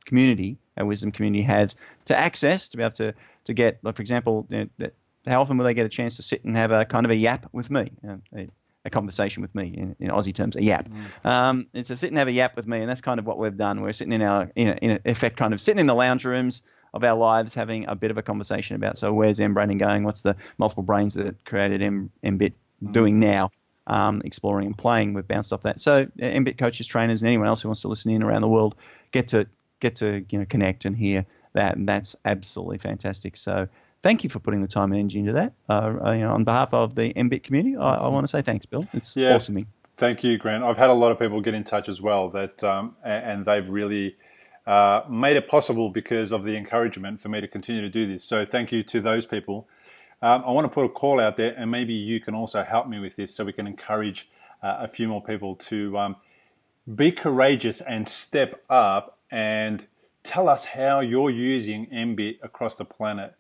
community, our wisdom community, has to access, to be able to get, like, for example, how often will they get a chance to sit and have a kind of a yap with me, a conversation with me, in Aussie terms, a yap. It's a sit and have a yap with me, and that's kind of what we've done. We're sitting in effect, kind of sitting in the lounge rooms of our lives, having a bit of a conversation about, so where's mBraining going? What's the multiple brains that created mBIT doing now? Exploring and playing. We've bounced off that. So mBIT coaches, trainers, and anyone else who wants to listen in around the world get to connect and hear that, and that's absolutely fantastic. So thank you for putting the time and energy into that. On behalf of the mBIT community, I want to say thanks, Bill. It's awesome. Thank you, Grant. I've had a lot of people get in touch as well that and they've really made it possible because of the encouragement for me to continue to do this. So thank you to those people. I want to put a call out there, and maybe you can also help me with this so we can encourage a few more people to be courageous and step up and tell us how you're using mBIT across the planet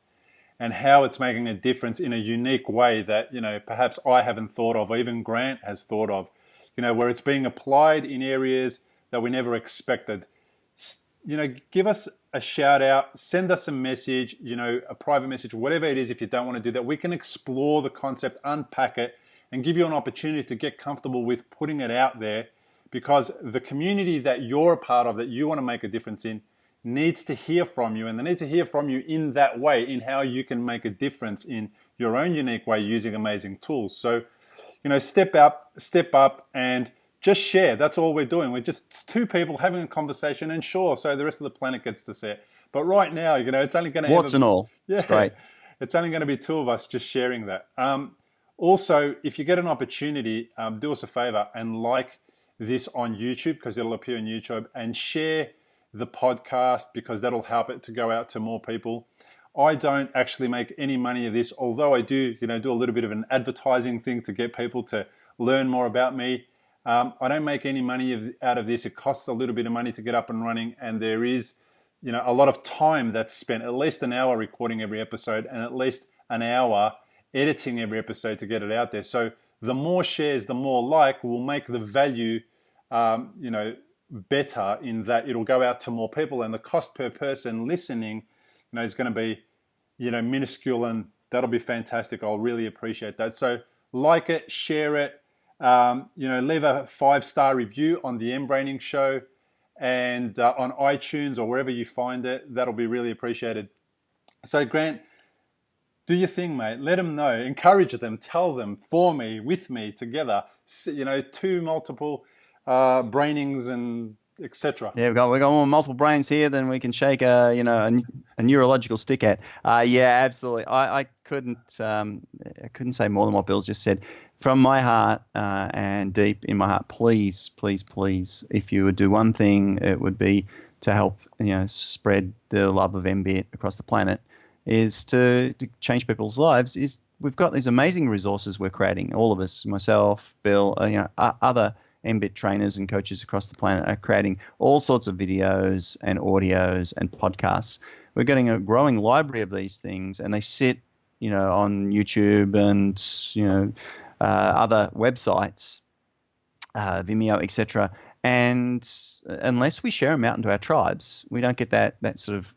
and how it's making a difference in a unique way that, perhaps I haven't thought of, or even Grant has thought of, where it's being applied in areas that we never expected. Give us a shout out, send us a message, a private message, whatever it is. If you don't want to do that, we can explore the concept, unpack it, and give you an opportunity to get comfortable with putting it out there, because the community that you're a part of, that you want to make a difference in, needs to hear from you, and they need to hear from you in that way, in how you can make a difference in your own unique way using amazing tools. So, step up and just share. That's all we're doing. We're just two people having a conversation, and sure, so the rest of the planet gets to see it. But right now, it's only going to warts and all. Yeah, right. It's only going to be two of us just sharing that. Also, if you get an opportunity, do us a favor and like this on YouTube, because it'll appear on YouTube, and share the podcast, because that'll help it to go out to more people. I don't actually make any money of this, although I do, do a little bit of an advertising thing to get people to learn more about me. I don't make any money out of this. It costs a little bit of money to get up and running, and there is, a lot of time that's spent, at least an hour recording every episode and at least an hour editing every episode to get it out there. So the more shares, the more will make the value, better, in that it'll go out to more people, and the cost per person listening, is going to be, minuscule, and that'll be fantastic. I'll really appreciate that. So like it, share it, leave a 5-star review on the mBraining show, and on iTunes or wherever you find it. That'll be really appreciated. So Grant, do your thing, mate. Let them know, encourage them, tell them, for me, with me, together, two multiple brainings and etc. Yeah, we've got more multiple brains here than we can shake a neurological stick at. Yeah, absolutely. I couldn't say more than what Bill's just said. From my heart, and deep in my heart, please, please, please, if you would do one thing, it would be to help spread the love of mBIT across the planet, is to change people's lives. Is we've got these amazing resources we're creating, all of us, myself, Bill, other mBIT trainers and coaches across the planet are creating all sorts of videos and audios and podcasts. We're getting a growing library of these things, and they sit, on YouTube and, other websites, Vimeo, etc. And unless we share them out into our tribes, we don't get that sort of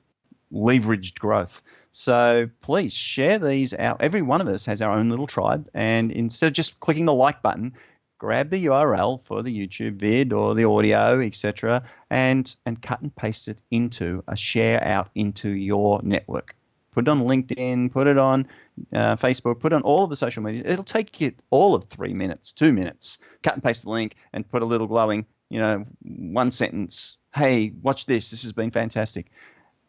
leveraged growth. So please share these out. Every one of us has our own little tribe, and instead of just clicking the like button, grab the URL for the YouTube vid or the audio, etc., and cut and paste it into a share out into your network. Put it on LinkedIn, put it on Facebook, put it on all of the social media. It'll take you all of 3 minutes, 2 minutes. Cut and paste the link and put a little glowing, one sentence. Hey, watch this. This has been fantastic.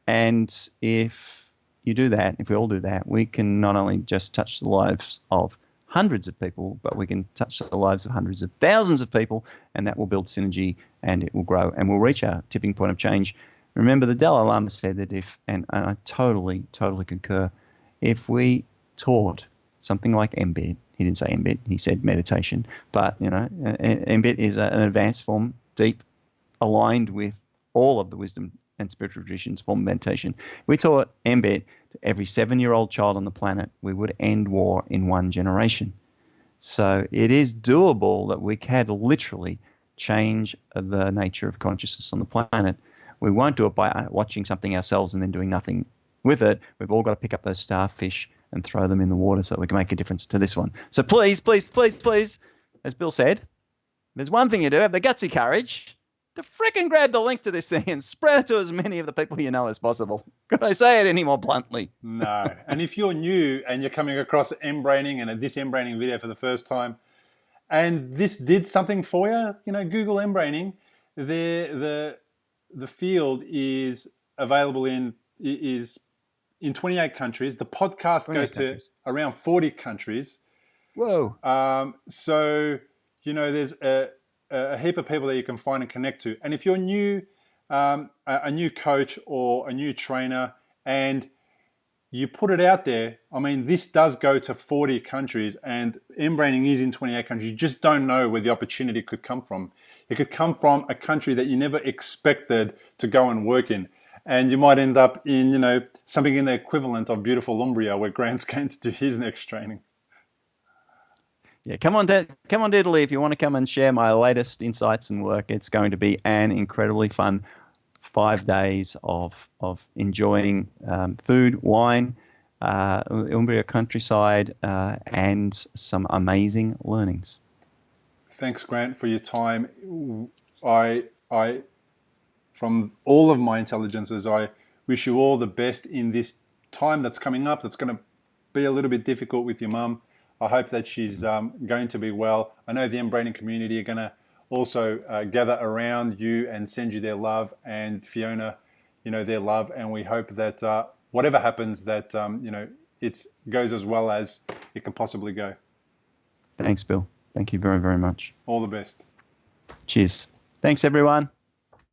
And if you do that, if we all do that, we can not only just touch the lives of hundreds of people, but we can touch the lives of hundreds of thousands of people, and that will build synergy, and it will grow, and we'll reach our tipping point of change. Remember, the Dalai Lama said that and I totally, totally concur, if we taught something like mBIT, he didn't say mBIT, he said meditation, but, mBIT is an advanced form, deep, aligned with all of the wisdom and spiritual traditions form of meditation. We taught mBIT to every 7-year-old child on the planet, we would end war in 1 generation. So it is doable that we can literally change the nature of consciousness on the planet. We won't do it by watching something ourselves and then doing nothing with it. We've all got to pick up those starfish and throw them in the water so we can make a difference to this one. So please, please, please, please, as Bill said, there's one thing you do, have the gutsy courage to frickin' grab the link to this thing and spread it to as many of the people you know as possible. Could I say it any more bluntly? No. And if you're new and you're coming across mBraining and this mBraining video for the first time, and this did something for you, Google mBraining. The field is available in 28 countries. The podcast goes to around 40 countries. Whoa. So, there's a heap of people that you can find and connect to. And if you're new, a new coach or a new trainer, and you put it out there, this does go to 40 countries, and mBraining is in 28 countries. You just don't know where the opportunity could come from. It could come from a country that you never expected to go and work in. And you might end up in, something in the equivalent of beautiful Umbria, where Grant's going to do his next training. Yeah, come on to Italy if you want to come and share my latest insights and work. It's going to be an incredibly fun 5 days of enjoying food, wine, Umbria countryside, and some amazing learnings. Thanks, Grant, for your time. I, from all of my intelligences, I wish you all the best in this time that's coming up. That's going to be a little bit difficult with your mum. I hope that she's going to be well. I know the mBraining community are going to also gather around you and send you their love, and Fiona, their love. And we hope that whatever happens, that it goes as well as it can possibly go. Thanks, Bill. Thank you very, very much. All the best. Cheers. Thanks, everyone.